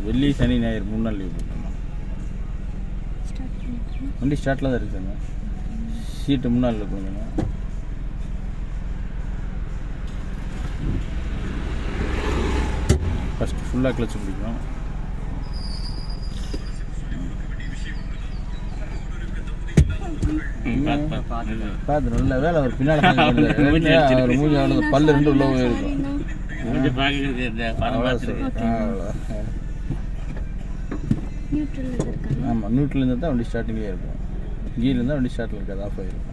வெள்ளி சனி ஞாயிறு 3 நாள் லீவ் போட்டோம். வண்டி ஸ்டார்ட்டில் தான் இருக்குங்க. சீட்டு முன்னால் இருக்குங்க. ஃபஸ்ட்டு ஃபுல்லாக கிளச்சு பிடிக்கும். பார்த்து நல்ல வேலை அவர் பின்னால் மூஞ்சி அவ்வளோ பல்லு 2 உள்ள இருக்கும். ஆமாம், நியூட்ரல் இருந்தால் தான் வண்டி ஸ்டார்டிங்லேயே இருக்கும். கீர் இருந்தால் வண்டி ஸ்டார்ட்டில் இருக்காது, ஆஃப் ஆகிருக்கும்.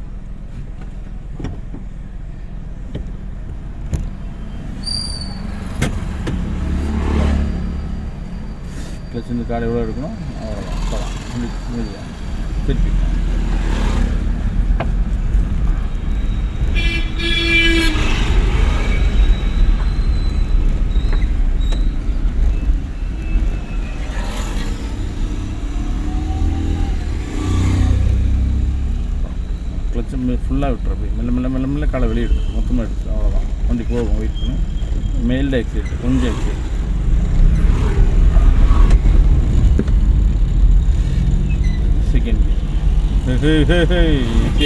கிளச் இந்த காலை எவ்வளோ இருக்கணும் அவ்வளோதான். போகலாம் திருப்பி. கிளச்சு ஃபுல்லாக விட்டுற போய் மெல்ல மெல்ல மெல்ல மெல்ல காலை வெளியே எடுத்து மொத்தமாக எடுத்து அவ்வளோதான். வண்டி போகும். வெயிட் பண்ணி மேலில் எக்ஸைட், கொஞ்சம் எக்ஸைட். செகண்ட்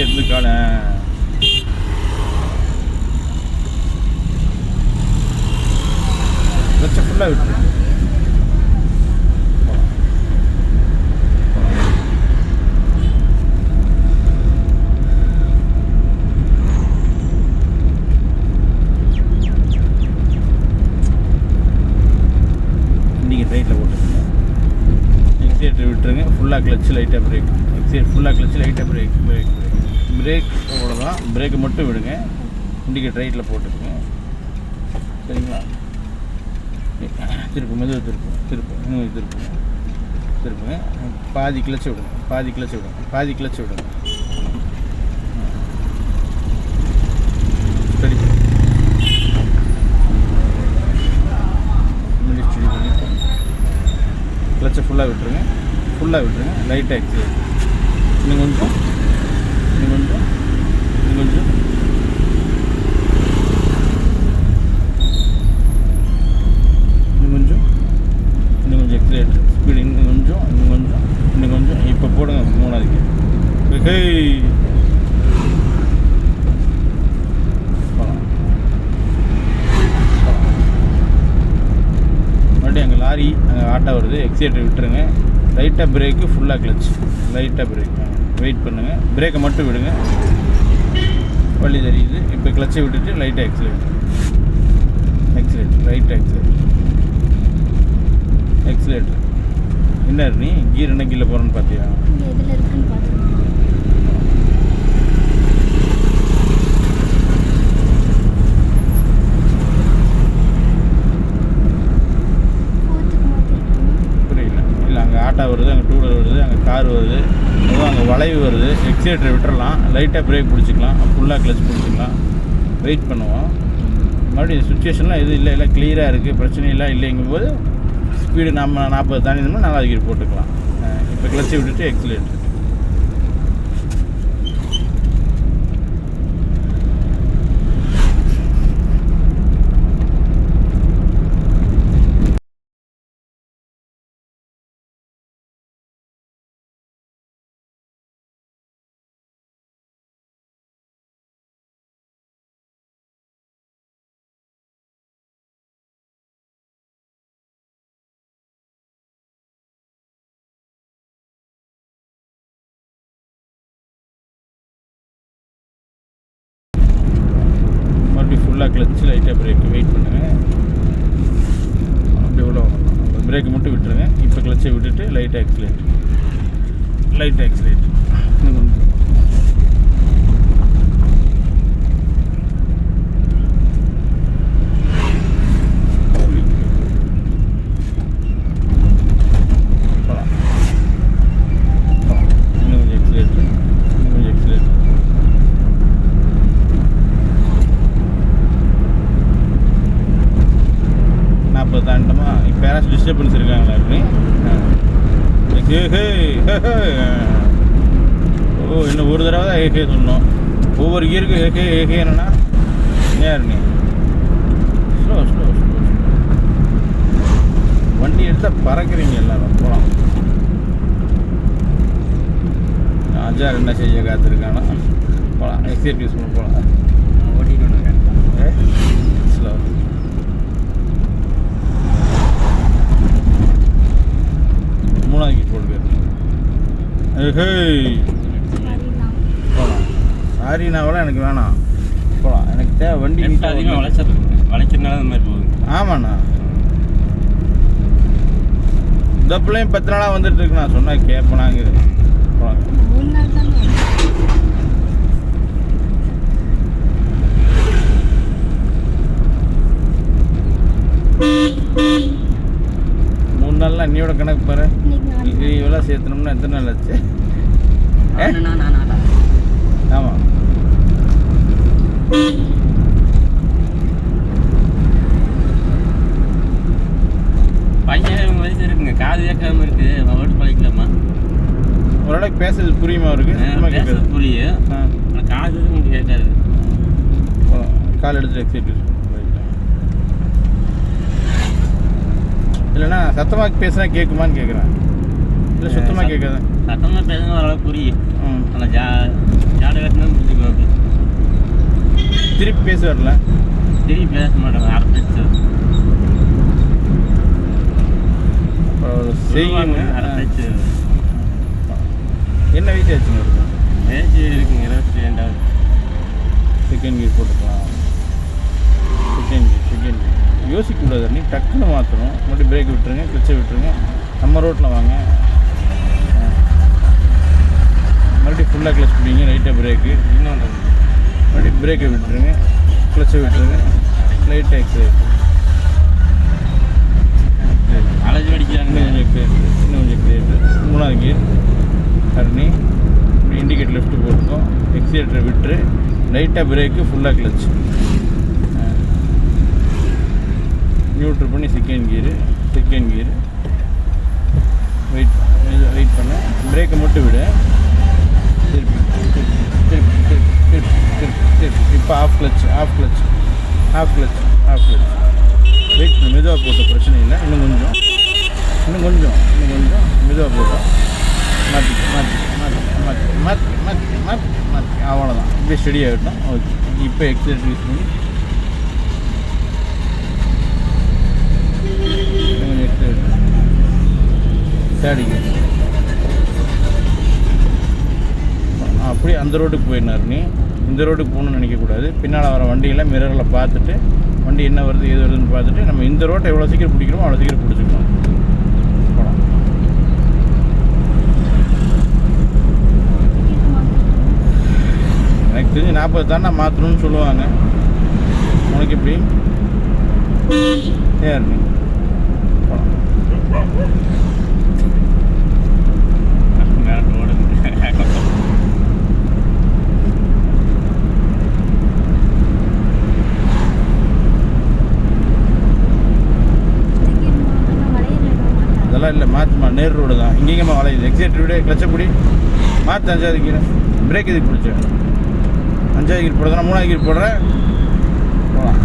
எடுத்து காலை கிளச்சை ஃபுல்லாக விட்டுரு. ரைட்டில் போட்டுருங்க. எக்ஸைட்டர் விட்டுருங்க. ஃபுல்லாக கிளச்சு லைட்டாக பிரேக். எக்ஸைட் ஃபுல்லாக கிளச்சு லைட்டாக பிரேக் பிரேக் பிரேக் பிரேக் அவ்வளோதான். பிரேக்கை மட்டும் விடுங்க. இண்டிகேட்டர் ரைட்டில் போட்டுருங்க. சரிங்களா? திருப்பு மெதுவாக இன்னும் திருப்புங்க. பாதி கிளச்சு விடுங்க. பாதி கிளச்சு விடுங்க. சரி, கிளச்சை ஃபுல்லாக விட்டுருங்க. லைட்டாக எக்ஸைட். இன்னும் கொஞ்சம் எக்ஸைட். ஸ்பீடு இன்னும் கொஞ்சம். இப்போ போடுங்க 3ஆவது. மறுபடியும் அங்கே லாரி அங்கே ஆட்டோ வருது. எக்ஸைட்டர் விட்டுருங்க. லைட்டாக பிரேக்கு, ஃபுல்லாக கிளச். லைட்டாக பிரேக். வெயிட் பண்ணுங்கள். பிரேக்கை மட்டும் விடுங்க. வழி தெரியுது. இப்போ கிளச்சை விட்டுட்டு லைட்டாக எக்ஸைட். ரைட்டாக எக்ஸைலேட்டர். என்ன நீ கீர் என்ன கீழே போகிறேன்னு பார்த்தியா? ஆட்டோ வருது, அங்கே 2 வீலர் வருது, அங்கே கார் வருது, அதுவும் அங்கே வளைவு வருது. எக்ஸைட்டர் விட்டுறலாம். லைட்டாக பிரேக் பிடிச்சிக்கலாம். ஃபுல்லாக கிளச் பிடிச்சிக்கலாம். வெயிட் பண்ணுவோம். மறுபடியும் சுச்சுவேஷன்லாம் எதுவும் இல்லை கிளியராக இருக்குது, பிரச்சனை இல்லைங்கும்போது ஸ்பீடு நம்ம 40 தாண்டினோம்னா 4வது கீர் போட்டுக்கலாம். இப்போ கிளச்சை விட்டுட்டு எக்ஸைலேட்டர். ஃபுல்லாக கிளச்சு லைட்டாக பிரேக்கு. வெயிட் பண்ணுங்கள். அப்படி எவ்வளோ பிரேக்கை மட்டும் விட்டுருங்க. இப்போ கிளச்சை விட்டுட்டு லைட்டாக எக்ஸைலேட். தாண்டமா இப்போ யாராச்சும் டிஸ்டர்பன்ஸ் இருக்காங்களா? இன்னும் ஒரு தடவை தான் ஏகே சொல்லணும். ஒவ்வொரு கியருக்கு ஏகே என்னன்னா யார் நீ ஸ்லோ வண்டி எடுத்த பறக்குறீங்க எல்லாரும். போகலாம். அஜார் என்ன செய்ய காத்திருக்கானோ போகலாம். எக்ஸைட் யூஸ் பண்ண போகலாம். ஓட்டிட்டு ஸ்லோ. மூணாவது கீர் போட்டுக்க. போகலாம். சாரி நாவெல்லாம் எனக்கு வேணாம். போகலாம். எனக்கு தேவை வண்டி அதிகமாக வளைச்சதுனால அந்த மாதிரி போகுது. ஆமாண்ணா. இந்த பிள்ளையும் 10 நாளாக வந்துட்டு இருக்கு. நான் சொன்னால் கேட்பனாங்க. போகலாம். 3 நாள் தான் 3 நாள்லாம் நீயோட கணக்கு பாரு. இது இவ்வளோ சேர்த்தனோம்னா எத்தனை நாள் ஆச்சு? ஆமாம். பையன் வயசு இருக்குங்க, காது கேட்காம இருக்கு. ஓட்டு பழகிக்கலாமா? ஓரளவுக்கு பேசுறது புரியுமா இருக்கு? பேசுறது புரியும், காது கொஞ்சம் கேட்காது. கால் எடுத்து எக்ஸைட் இல்லைண்ணா சத்தமாக பேசுனா கேட்குமான்னு கேட்குறேன். இல்லை சுத்தமாக கேட்காது. சத்தமாக பேசுனா ஓரளவுக்கு புரியும். ஆனால் ஜாட கட்டினா புரிஞ்சுக்கணும். திருப்பி பேச வரல. திருப்பி பேச மாட்டாங்க. அரப்பிச்சு செய்யுங்க. அரப்பிச்சு என்ன வயசு ஆச்சுங்க இருக்கும்? வயசு இருக்குங்க 22வது. செகண்ட் கியர் போட்டுக்கலாம். செகண்ட் கியர் யோசிக்கக்கூடாது. நீ டக்குன்னு மாற்றணும். மறுபடியும் பிரேக் விட்டுருங்க, கிளச்சை விட்டுருங்க. நம்ம ரோட்டில் வாங்க. மறுபடியும் ஃபுல்லாக கிளச் பிடிங்க, லைட்டாக பிரேக்கு. இன்னொன்று மறுபடியும் பிரேக்கை விட்டுருங்க, கிளச்சை விட்டுருங்க, லைட்டாக எக்ஸைட். அலைஞ்சு அடிக்கிறாங்க. இன்னும் கொஞ்சம் கிளியர். 3வது கியர் கர்னி. இப்படி இண்டிகேட் லெஃப்ட்டு போட்டுக்கோம். எக்ஸிலேட்டரை விட்டுரு, லைட்டாக பிரேக்கு, ஃபுல்லாக கிளச். நியூட்ரல் பண்ணி செகண்ட் கியரு வெயிட் பண்ண. பிரேக்கை மட்டும் விட. திருப்பி இப்போ ஆஃப் கிளச். வெயிட் பண்ணி மெதுவாக போட்ட பிரச்சனை இல்லை. இன்னும் கொஞ்சம் மெதுவாக போட்டோம். மாற்றி அவ்வளோதான். இப்படியே ஸ்டெடி ஆகிட்டோம். ஓகே. இப்போ எக்ஸைட் யூஸ் பண்ணி கொஞ்சம் எக்ஸைட் தேடிக்க. அப்படியே அந்த ரோட்டுக்கு போயினார். நீ இந்த ரோட்டுக்கு போகணுன்னு நினைக்கக்கூடாது. பின்னால் வர வண்டியெல்லாம் மிரரில் பார்த்துட்டு வண்டி என்ன வருது எது வருதுன்னு பார்த்துட்டு நம்ம இந்த ரோட்டை எவ்வளோ சீக்கிரம் பிடிக்கிறோமோ அவ்வளோ சீக்கிரம் பிடிச்சிக்கணும். போகலாம். எனக்கு தெரிஞ்சு 40 தானே மாற்றணும்னு சொல்லுவாங்க. உனக்கு எப்படி? சரி போகலாம். அதெல்லாம் இல்லை, மாற்றுமா. நேர் ரோடு தான். இங்கேங்கம்மா வளையுது. எக்ஸைட் விட கிளச்சை பிடி. மாற்று. 5வது கீரை பிரேக் இதுக்கு பிடிச்சேன். 5வது கீர் போடுறதுனா 3வது கீர் போடுறேன். போகலாம்.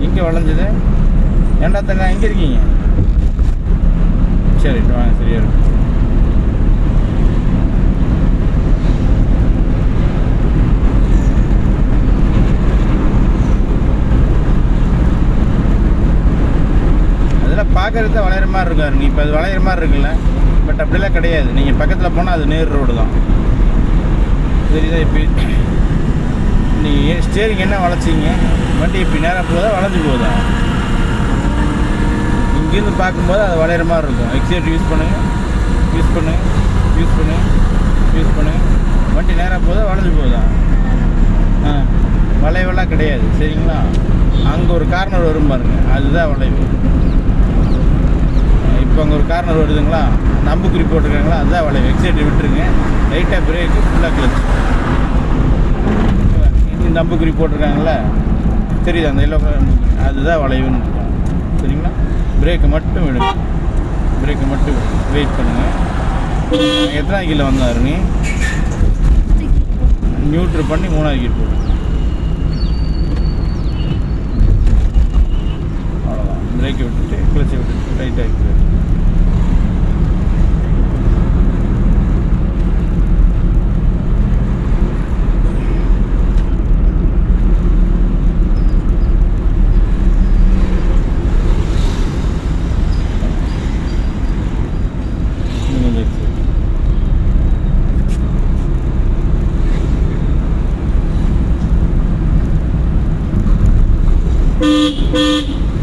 எங்கே வளைஞ்சது? ஏண்டா தங்க எங்கே இருக்கீங்க? சரி வாங்க, சரியா இருக்கு. அதெல்லாம் பார்க்கறது தான் வளையிற மாதிரி இருக்காரு. நீ இப்போ அது வளையிற மாதிரி இருக்குல்ல, பட் அப்படிலாம் கிடையாது. நீங்கள் பக்கத்தில் போனால் அது நேர் ரோடு தான். சரிதான். இப்போ நீங்கள் ஸ்டேரிங் என்ன வளைச்சிங்க? வண்டி இப்போ நேராக போதா வளைஞ்சு போதா? இங்கேருந்து பார்க்கும்போது அது வளையிற மாதிரி இருக்கும். எக்ஸைட் யூஸ் பண்ணுங்கள். வண்டி நேராக போதா வளைஞ்சு போதா? வளைவெல்லாம் கிடையாது. சரிங்களா? அங்கே ஒரு கார்னர் வரும் பாருங்க, அதுதான் வளைவு. இப்போ அங்கே ஒரு கார்னர் வருதுங்களா, நம்புக்குறி போட்டிருக்காங்களா, அதுதான் வளைவு. எக்ஸைட் விட்டுருங்க, லைட்டாக பிரேக்கு, ஃபுல்லாக கிளச். இந்த நம்புக்குறி போட்டிருக்காங்களா தெரியுது, அந்த எல்லோ கலர் அதுதான் வளைவுன்னு இருக்கும். சரிங்களா? பிரேக்கை மட்டும் விடுங்க. வெயிட் பண்ணுங்கள். எத்தனை கீழே வந்தார் நீ? நியூட்ரல் பண்ணி 3வது கீர் போடு. அவ்வளோதான். பிரேக் பிரேக்கை விட்டுட்டு கிளச்சை விட்டுட்டு லைட்டாக இருக்குது.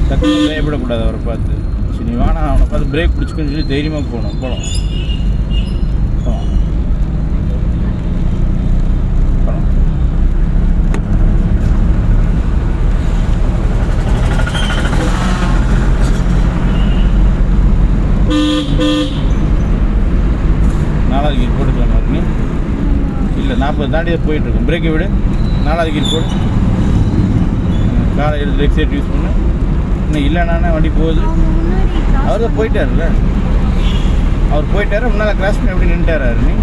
டக்குன்னு பயப்படக்கூடாது அவரை பார்த்து. சரி நீ வானா அவனை பார்த்து பிரேக் பிடிச்சிக்கன்னு சொல்லி தைரியமாக போகணும். போகலாம் நாலாவது கீர் போட்டுக்கலாம் நீ. இல்லை 40 தாண்டி போயிட்டுருக்கோம். பிரேக்கை விடு. 4வது கீர் போடு. காலை எடுத்து எக்ஸைட் யூஸ் பண்ணு. இன்னும் இல்லைனானே வண்டி போகுது. அவர் தான் போயிட்டார்ல. அவர் போயிட்டாரு. முன்னால் கிராஸ் பண்ணி எப்படி நின்றுட்டாரு நீ?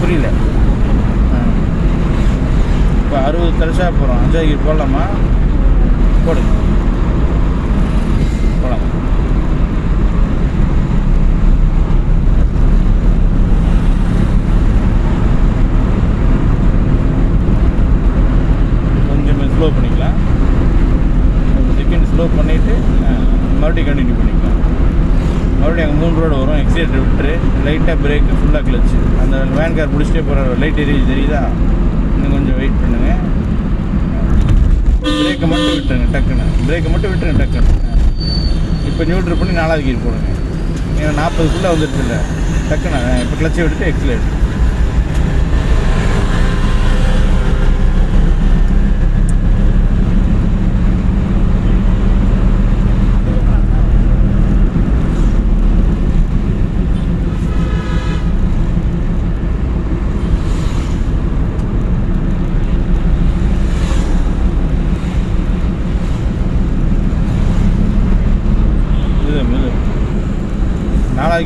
புரியல. இப்போ 60 தரிசா போகிறோம். 5வது கீர் போடலாமா? போடு போகலாம். ஸ்லோ பண்ணிக்கலாம். ஒரு செகண்ட் ஸ்லோ பண்ணிவிட்டு மறுபடியும் கண்டினியூ பண்ணிக்கலாம். மறுபடியும் அங்கே 3 ரோடு வரும். எக்ஸிலேட்டர் விட்டுரு. லைட்டாக பிரேக்கு ஃபுல்லாக கிளச்சு. அந்த வேன் கார் பிடிச்சிட்டே போகிற லைட் தெரியுதா? இன்னும் கொஞ்சம் வெயிட் பண்ணுங்கள். பிரேக்கை மட்டும் விட்டுருங்க டக்குன்னு. பிரேக்கை மட்டும் விட்டுருங்க டக்குன்னு. இப்போ நியூட்ரு பண்ணி 4வது கீர் போடுங்க. ஏன்னா 40க்குள்ளே வந்துடுச்சு இல்லை டக்குன்னு. இப்போ கிளச்சை விட்டுட்டு எக்ஸிலேட்டர்.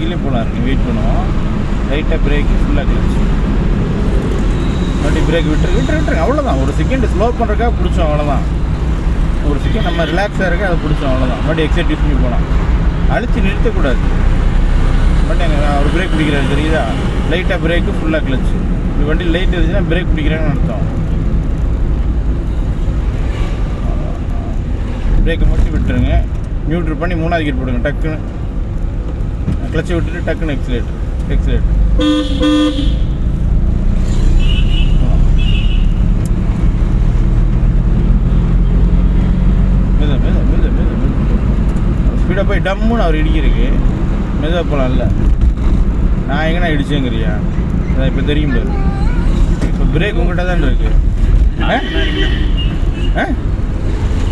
கீழே போகலாம். நீங்கள் வெயிட் பண்ணுவோம். லைட்டாக பிரேக்கு ஃபுல்லாக கிளச்சு. மறுபடியும் பிரேக் விட்டுருங்க. அவ்வளோதான். ஒரு செகண்ட் ஸ்லோ பண்ணுறதுக்காக பிடிச்சோம். அவ்வளோதான். ஒரு செகண்ட் நம்ம ரிலாக்ஸாக இருக்க அதை பிடிச்சோம். அவ்வளோதான். மறுபடியும் எக்ஸைட் யூஸ் பண்ணி போகலாம். அழிச்சு நிறுத்தக்கூடாது. மறுபடியும் அங்கே ஒரு பிரேக் பிடிக்கிறாரு தெரியுதா? லைட்டாக பிரேக்கு ஃபுல்லாக கிளச்சு. இந்த வண்டி லைட் இருந்துச்சுன்னா பிரேக் பிடிக்கிறாங்கன்னு அர்த்தம். பிரேக்கை மட்டும் விட்டுருங்க. நியூட்ரு பண்ணி 3வது கீர் போடுங்க டக்குன்னு. கிளச்சை விட்டுட்டு டக்குன்னு எக்ஸிலேட்டர். ஸ்பீடாக போய் டம்முன்னு அவர் இடிக்கிறதுக்கு மெதுவாக போகலாம். இல்லை நான் எங்கன்னா இடிச்சேங்கிறியா? அதான் இப்போ தெரியும் பாரு. இப்போ பிரேக் உங்கள்கிட்ட தான் இருக்கு.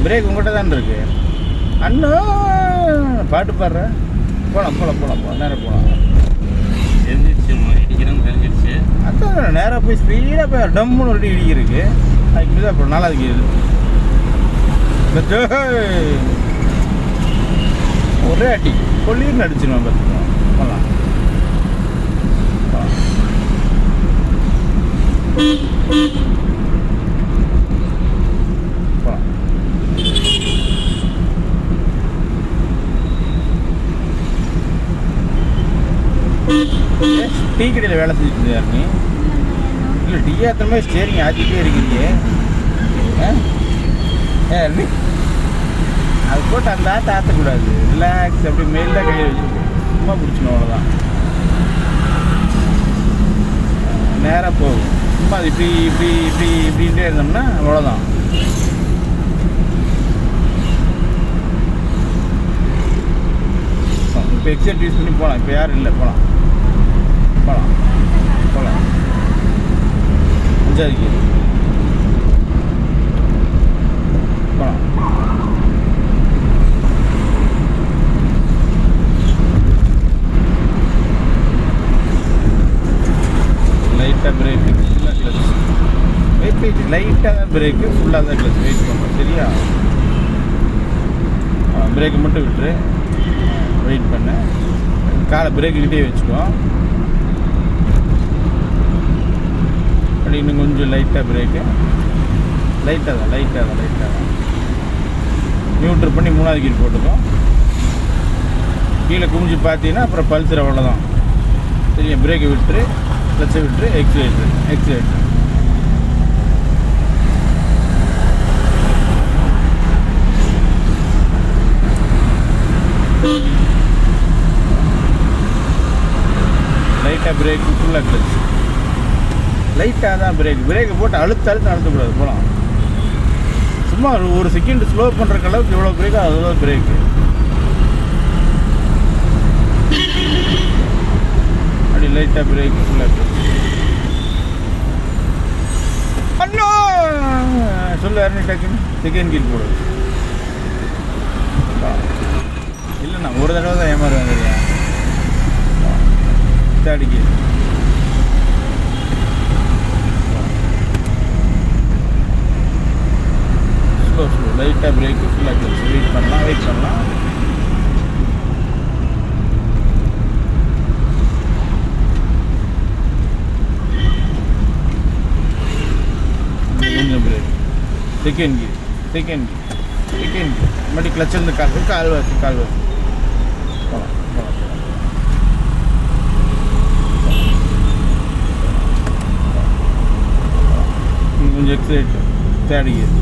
பிரேக் உங்கள்கிட்ட தான் இருக்கு. அண்ணா பாட்டு பாடுற. போகலாம் நேராக போகலாம். தெரிஞ்சிருச்சு இடிக்கிறோம் தெரிஞ்சிருச்சு. அதான் நேராக போய் ஸ்பீடாக போய் டம்முன்னு ஒரு இடிக்கிறதுக்கு. அதுக்கு மீதாக அப்புறம் 4வது கீர் ஒரே அடி கொல்லீர்னு அடிச்சிருவேன். பார்த்துக்கோங்க. போகலாம் போகலாம். டீ கடையில் வேலை செஞ்சுட்டு இருந்தார் நீ? இல்லை டீ ஆற்றுற மாதிரி ஸ்டேரிங் ஆற்றிட்டே இருக்கிறீங்க. அது போட்டு அந்த ஆற்ற ஆற்றக்கூடாது. ரிலாக்ஸ் அப்படி மேலில் கையை வச்சுட்டு சும்மா பிடிச்சிடும். அவ்வளோதான். நேராக போகும். சும்மா அது இப்படின்ட்டே இருந்தோம்னா அவ்வளோதான். இப்போ எக்ஸைட் யூஸ் பண்ணி போகலாம். இப்போ யாரும் இல்லை. போகலாம் 5வது கீர் போகலாம். லைட்டாக பிரேக்கு ஃபுல்லாக கிளச். வெயிட் லைட்டாக தான் பிரேக்கு ஃபுல்லாக தான் கிளச். வெயிட் பண்ணுறோம். சரியா? பிரேக்கு மட்டும் விட்டுரு. வெயிட் பண்ண. காலை பிரேக்குக்கிட்டே வச்சுக்கோ. அப்படி இன்னும் கொஞ்சம் லைட்டாக பிரேக்கு. லைட்டாக தான் நியூட்ரு பண்ணி 3வது கீர் போட்டுக்கும். கீழே குமிஞ்சு பார்த்தீங்கன்னா அப்புறம் பல்சர் அவ்வளோதான். சரியா, பிரேக்கை விட்டுரு, கிளச்சை விட்டுரு, எக்ஸிலேட்டர். லைட்டாக பிரேக், ஃபுல்லாக கிளச். லைட்டாக தான் பிரேக்கை போட்டு அழுத்தக்கூடாது. போகலாம். சும்மா ஒரு செகண்ட் ஸ்லோ பண்ணுறக்கு அளவுக்கு எவ்வளோ பிரேக்கோ அதுதான் பிரேக்கு. அப்படி லைட்டாக பிரேக், ஃபுல்லாக கிளச். அண்ணோ சொல்லு யாருன்னு டக்குன்னு செகண்ட் கீர் போடு. இல்லைண்ணா ஒரு தடவை தான் ஏமாறுவாங்க இல்லையா. Third gear. ஸ்லோ லைட்டாக பிரேக்கு, ஃபுல்லாக கிளச். வெயிட் பண்ணலாம். கொஞ்சம் பிரேக். செகண்ட் கீர் மறுபடி கிளச்சிருந்து கால்வாசி போகலாம். கொஞ்சம் எக்ஸைட். தேர்ட் கீர்.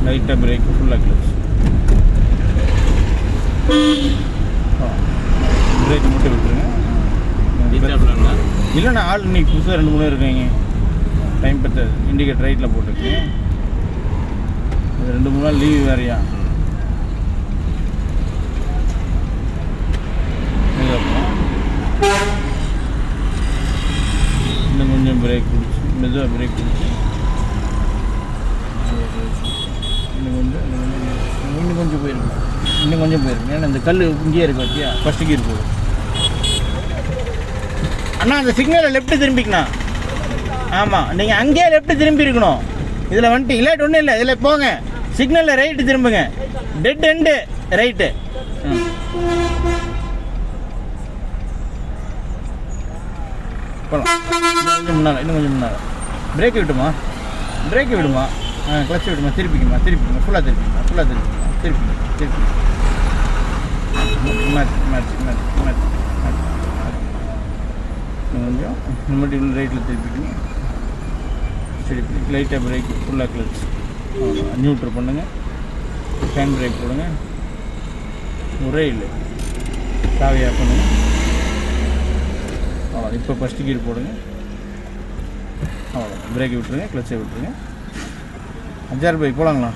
லைட்டாக பிரேக், ஃபுல்லாக கிளச். பிரேக் மட்டும் விட்டுருங்க. இல்லைண்ணா ஆள் இன்னைக்கு புதுசாக 2-3 இருக்கீங்க. டைம் பத்தாது. இண்டிகேட்டர் ரைட்டில் போட்டுருக்கேன். 2-3 நாள் லீவு வேறையா. இன்னும் கொஞ்சம் பிரேக் பிடிச்சி, மெதுவாக பிரேக் பிடிச்சி, இன்னும் கொஞ்சம் போயிருக்கு. ஏன்னா இந்த கல் இங்கேயே இருக்கு வச்சியா. ஃபஸ்ட்டு கீர் போகும். அண்ணா அந்த சிக்னலில் லெஃப்ட்டு திரும்பிக்கண்ணா. ஆமாம், நீங்கள் அங்கேயே லெஃப்ட்டு திரும்பி இருக்கணும். இதில் வந்துட்டு இல்லாட்டி ஒன்றும் இல்லை. இதில் போங்க, சிக்னலில் ரைட்டு திரும்புங்க. Dead end right. போகலாம். இன்னும் கொஞ்சம் முன்னால் பிரேக்கை விடுமா. கிளச்சை விடுமா. திருப்பிக்குமா. ஃபுல்லாக திருப்பிங்க. கொஞ்சம் முன்னாடி ரைட்டில் திருப்பிக்கணும். லைட்டாக பிரேக், ஃபுல்லாக கிளச். நியூட்ரு பண்ணுங்கள். ஹேண்ட் பிரேக் போடுங்க. ஒரே இல்லை சாவியாக பண்ணுங்க. அவ்வளோ. இப்போ ஃபஸ்ட்டு கீர் போடுங்க. அவ்வளோ. பிரேக்கை விட்டுருங்க, கிளச்சை விட்டுருங்க. 5 பைக் போகலாங்களா.